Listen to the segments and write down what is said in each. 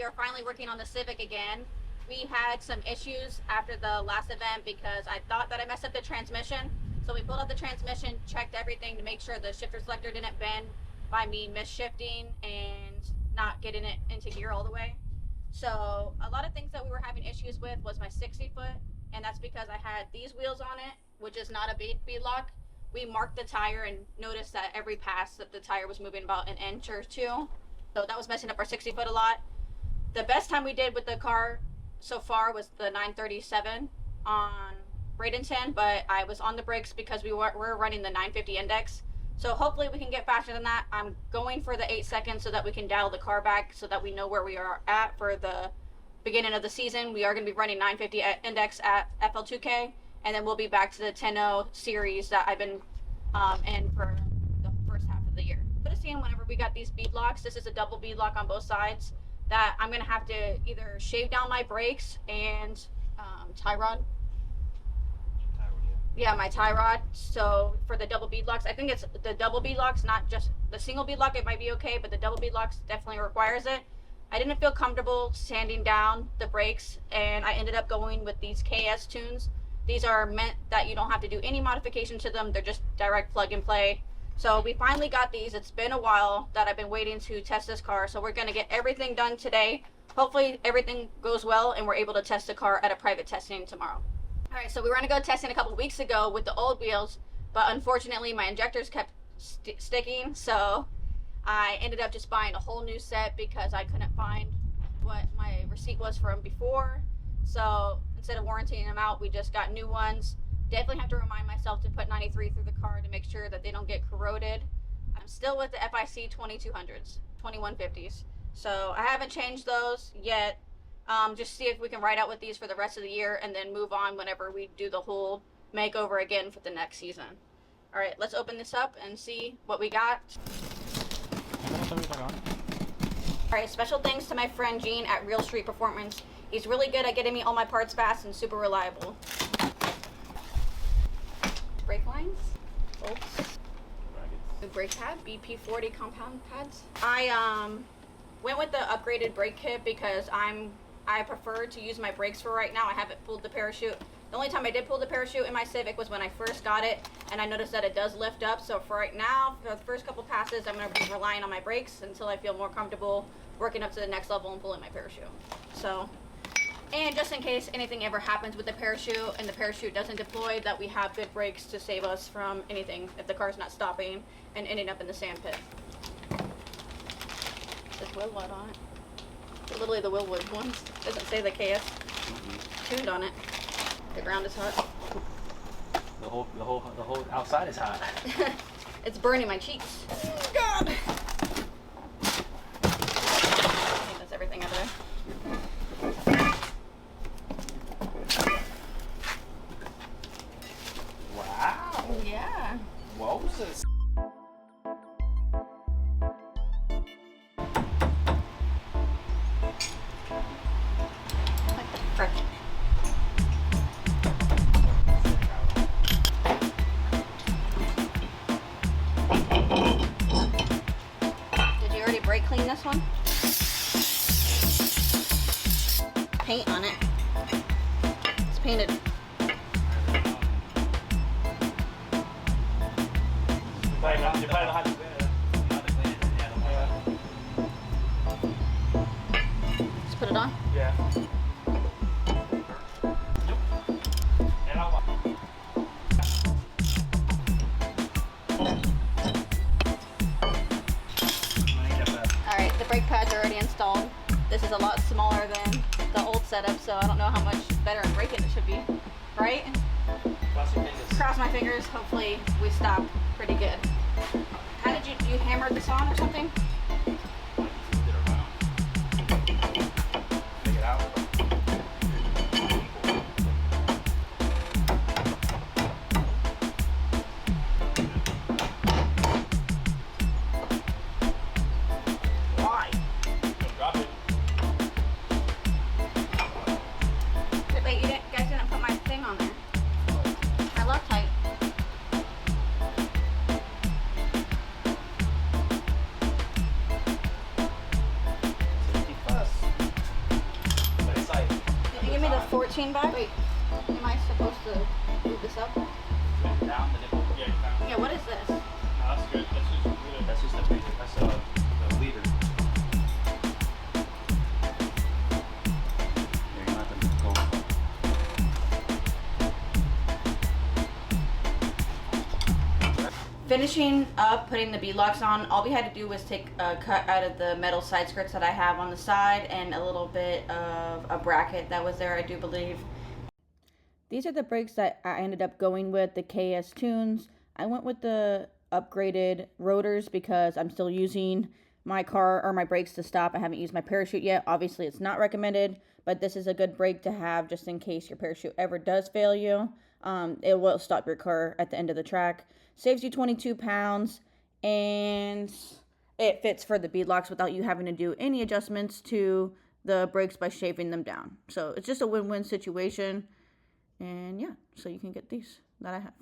we are finally working on the Civic again. We had some issues after the last event because I thought that I messed up the transmission. So we pulled out the transmission, checked everything to make sure the shifter selector didn't bend by me misshifting and not getting it into gear all the way. So a lot of things that we were having issues with was my 60 foot, and that's because I had these wheels on it, which is not a beadlock. We marked the tire and noticed that every pass that the tire was moving about an inch or two. So that was messing up our 60 foot a lot. The best time we did with the car so far was the 937 on Bradenton, but I was on the brakes because we were running the 950 index. So hopefully we can get faster than that. I'm going for the 8 seconds so that we can dial the car back so that we know where we are at for the beginning of the season. We are going to be running 950 index at FL2K, and then we'll be back to the 10.0 series that I've been in for the first half of the year. But seeing whenever we got these beadlocks, this is a double beadlock on both sides, that I'm going to have to either shave down my brakes and tie rod. Yeah, my tie rod. So for the double beadlocks, I think it's the double beadlocks, not just the single beadlock. It might be okay, but the double beadlocks definitely requires it. I didn't feel comfortable sanding down the brakes, and I ended up going with these KS tunes. These are meant that you don't have to do any modification to them. They're just direct plug and play. So we finally got these. It's been a while that I've been waiting to test this car. So we're going to get everything done today. Hopefully everything goes well and we're able to test the car at a private testing tomorrow. All right, so we were going to go testing a couple weeks ago with the old wheels, but unfortunately my injectors kept sticking. So I ended up just buying a whole new set because I couldn't find what my receipt was from before. So instead of warrantying them out, we just got new ones. Definitely have to remind myself to put 93 through the car to make sure that they don't get corroded. I'm still with the FIC 2200s, 2150s. So I haven't changed those yet. Just see if we can ride out with these for the rest of the year and then move on whenever we do the whole makeover again for the next season. All right, let's open this up and see what we got. All right, special thanks to my friend Gene at Real Street Performance. He's really good at getting me all my parts fast and super reliable. Brake lines, bolts, new brake pad, BP40 compound pads. I went with the upgraded brake kit because I prefer to use my brakes for right now. I haven't pulled the parachute. The only time I did pull the parachute in my Civic was when I first got it, and I noticed that it does lift up. So for right now, for the first couple passes, I'm going to be relying on my brakes until I feel more comfortable working up to the next level and pulling my parachute. So, and just in case anything ever happens with the parachute and the parachute doesn't deploy, that we have good brakes to save us from anything if the car's not stopping and ending up in the sand pit. There's Willwood on it. Literally the Willwood ones. Doesn't say the KS tuned on it. The ground is hot. The whole outside is hot. It's burning my cheeks. God. I think that's everything out of there. Wow. Yeah. Moses. Perfect. Did you already brake clean this one? Paint on it. It's painted. Just put it on? Yeah. Alright, the brake pads are already installed. This is a lot smaller than the old setup, so I don't know how much better in braking it should be. Right? Cross your fingers. Cross my fingers. Hopefully we stop pretty good. How did you hammer this on or something? Take it out. Why? Drop it. Wait, you guys didn't put my thing on there. I love tight. 14 back? Wait, am I supposed to move this up? Down the nipple. Yeah, down. Yeah, what is this? No, that's good. That's just good. That's just the leader. That's the leader. Yeah, you're not gonna go. Finishing up putting the beadlocks on, all we had to do was take a cut out of the metal side skirts that I have on the side and a little bit of a bracket that was there, I do believe. These are the brakes that I ended up going with, the KS Tunes. I went with the upgraded rotors because I'm still using my car or my brakes to stop. I haven't used my parachute yet. Obviously, it's not recommended, but this is a good brake to have just in case your parachute ever does fail you. It will stop your car at the end of the track. Saves you 22 pounds, and it fits for the beadlocks without you having to do any adjustments to the brakes by shaving them down. So it's just a win-win situation. And yeah, so you can get these that I have.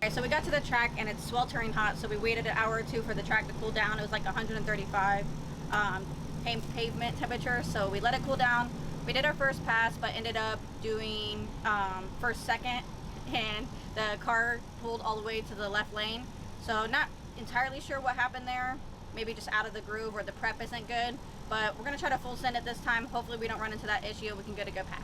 Alright, so we got to the track and it's sweltering hot, so we waited an hour or two for the track to cool down. It was like 135 pavement temperature, so we let it cool down. We did our first pass, but ended up doing first, second, and the car pulled all the way to the left lane. So not entirely sure what happened there. Maybe just out of the groove or the prep isn't good, but we're gonna try to full send it this time. Hopefully we don't run into that issue and we can get a good pass.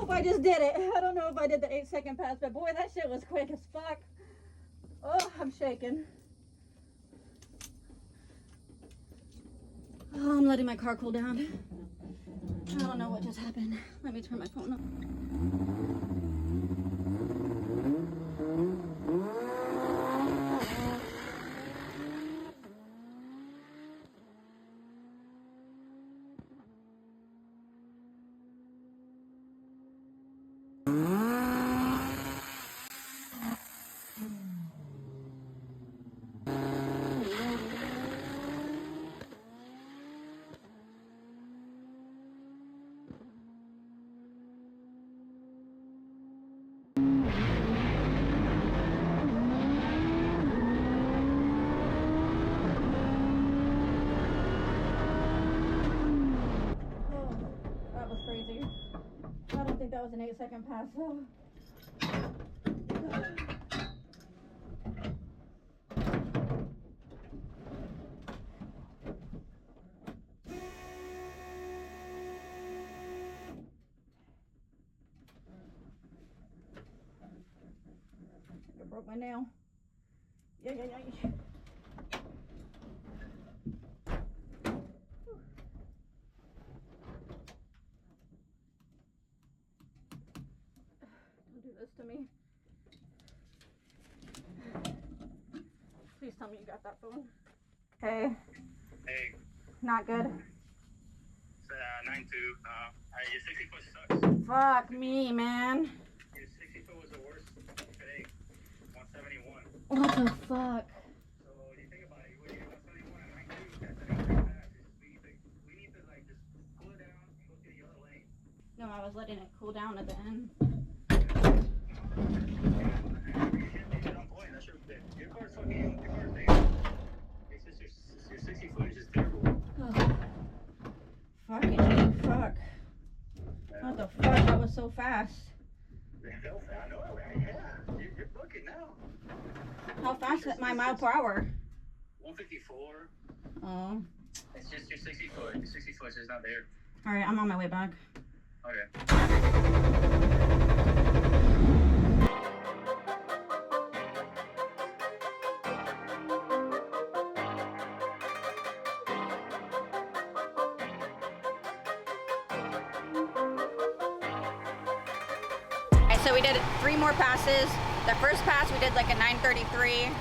I just did it. I don't know if I did the 8-second pass, but boy, that shit was quick as fuck. Oh, I'm shaking. Oh, I'm letting my car cool down. I don't know what just happened. Let me turn my phone on. that was an 8-second pass though. I broke my nail. Yeah. Don't do this to me. Please tell me you got that phone. Hey. Hey, Not good. it's 9-2. Your 60 foot sucks. Fuck me, man. Your 60 foot was the worst today. 171. What the fuck? So you think about it, when you're 171 and 92, that's an increase fast. We need to like just pull it down and go to the other lane. No, I was letting it cool down at the end. Your car's fucking, your car's there. It's just your 60 foot is just terrible. Oh. Fucking fuck. What the fuck? That was so fast. I know, right? Yeah, you're booking now. How fast is my mile per hour? 154. Oh. It's just your 60 foot. Your 60 foot is just not there. Alright, I'm on my way back. Okay. So we did 3 more passes. The first pass we did like a 9:33.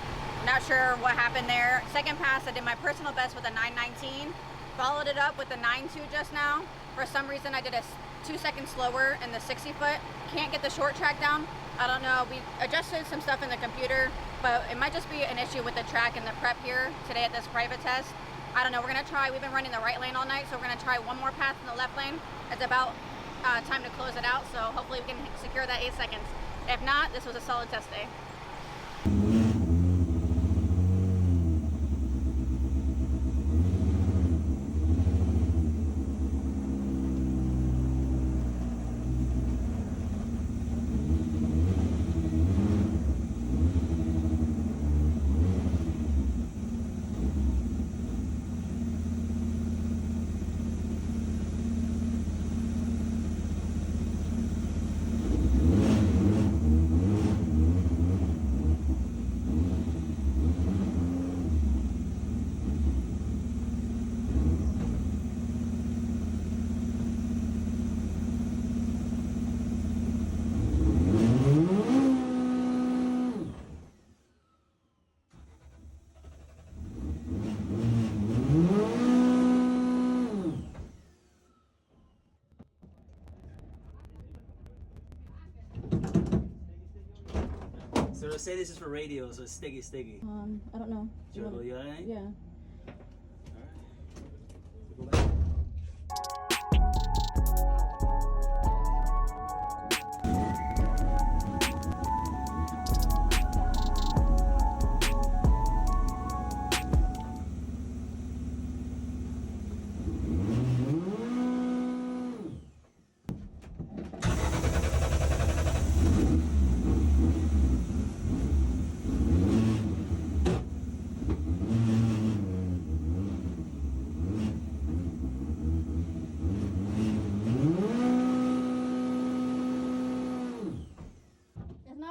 Not sure what happened there. Second pass I did my personal best with a 9:19. Followed it up with a 9:2 just now. For some reason I did a 2 seconds slower in the 60 foot. Can't get the short track down. I don't know. We adjusted some stuff in the computer, but it might just be an issue with the track and the prep here today at this private test. I don't know. We're gonna try. We've been running the right lane all night, so we're gonna try one more pass in the left lane. It's about time to close it out, so hopefully we can secure that 8 seconds. If not, this was a solid test day. So say this is for radio, so it's sticky. I don't know. Should I go the other lane? Yeah. Alright. So go back.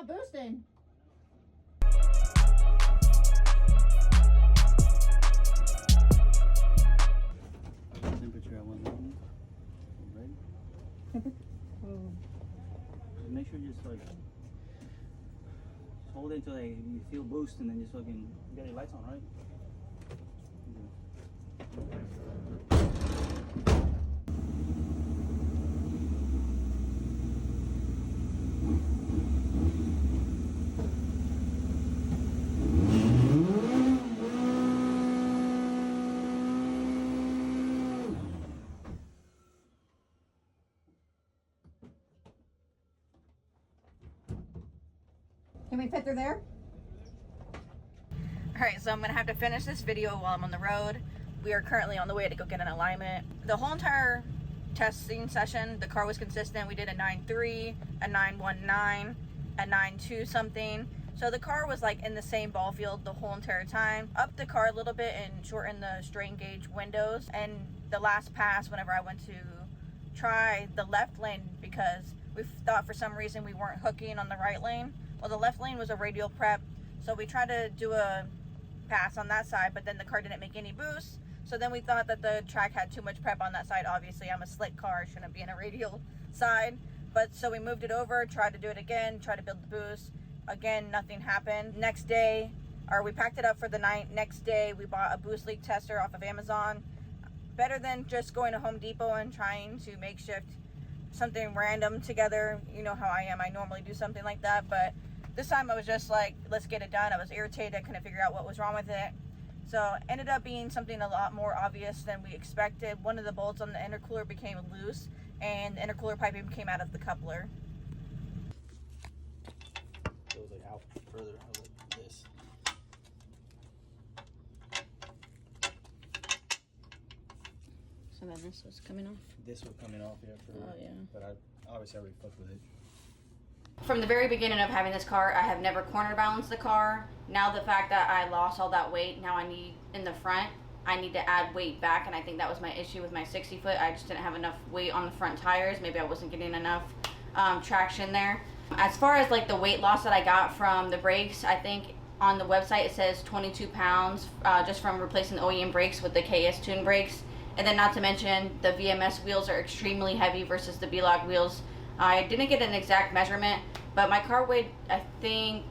Boosting. Temperature at 190. Ready? Make sure you just like hold it until like, you feel boost, and then just fucking you got your lights on, right? Can we fit through there? Alright, so I'm gonna have to finish this video while I'm on the road. We are currently on the way to go get an alignment. The whole entire testing session, the car was consistent. We did a 9.3, a 9.19, a 9.2 something. So the car was like in the same ball field the whole entire time. Upped the car a little bit and shortened the strain gauge windows. And the last pass, whenever I went to try the left lane, because we thought for some reason we weren't hooking on the right lane. Well, the left lane was a radial prep, so we tried to do a pass on that side, but then the car didn't make any boost. So then we thought that the track had too much prep on that side. Obviously, I'm a slick car, shouldn't be in a radial side. But so we moved it over, tried to do it again, tried to build the boost. Again, nothing happened. Next day, or we packed it up for the night. Next day, we bought a boost leak tester off of Amazon. Better than just going to Home Depot and trying to makeshift something random together. You know how I am. I normally do something like that, but this time I was just like, let's get it done. I was irritated. I couldn't figure out what was wrong with it. So ended up being something a lot more obvious than we expected. One of the bolts on the intercooler became loose, and the intercooler piping came out of the coupler. Goes like out further, like this. So then this was coming off. This was coming off here for. Oh, yeah. But I obviously already fucked with it. From the very beginning of having this car, I have never corner balanced the car. Now the fact that I lost all that weight, now I need, in the front, I need to add weight back, and I think that was my issue with my 60 foot. I just didn't have enough weight on the front tires. Maybe I wasn't getting enough traction there. As far as like the weight loss that I got from the brakes, I think on the website it says 22 pounds just from replacing the OEM brakes with the KS Tune brakes. And then not to mention the VMS wheels are extremely heavy versus the Beadlock wheels. I didn't get an exact measurement, but my car weighed, I think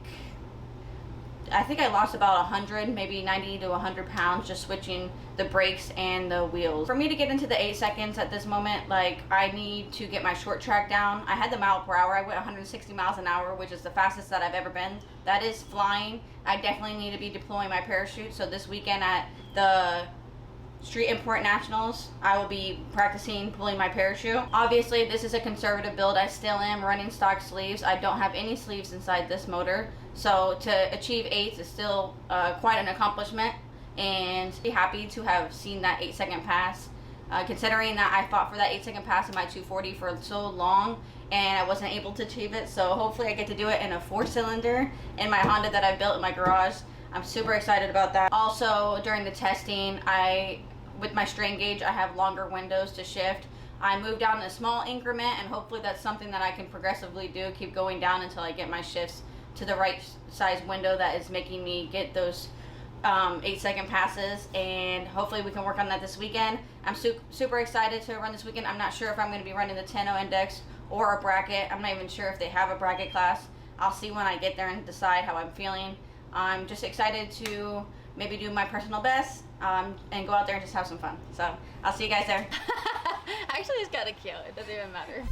I lost about 100, maybe 90 to 100 pounds just switching the brakes and the wheels. For me to get into the 8 seconds at this moment, like, I need to get my short track down. I had the mile per hour. I went 160 miles an hour, which is the fastest that I've ever been. That is flying. I definitely need to be deploying my parachute. So this weekend at the Street Import Nationals, I will be practicing pulling my parachute. Obviously, this is a conservative build. I still am running stock sleeves. I don't have any sleeves inside this motor. So to achieve 8s is still quite an accomplishment, and be happy to have seen that 8 second pass. Considering that I fought for that 8 second pass in my 240 for so long and I wasn't able to achieve it. So hopefully I get to do it in a 4-cylinder in my Honda that I built in my garage. I'm super excited about that. Also, during the testing, with my strain gauge, I have longer windows to shift. I moved down in a small increment, and hopefully that's something that I can progressively do, keep going down until I get my shifts to the right size window that is making me get those 8 second passes, and hopefully we can work on that this weekend. I'm super excited to run this weekend. I'm not sure if I'm going to be running the 10.0 index or a bracket. I'm not even sure if they have a bracket class. I'll see when I get there and decide how I'm feeling. I'm just excited to maybe do my personal best and go out there and just have some fun. So I'll see you guys there. Actually, it's kind of cute. It doesn't even matter.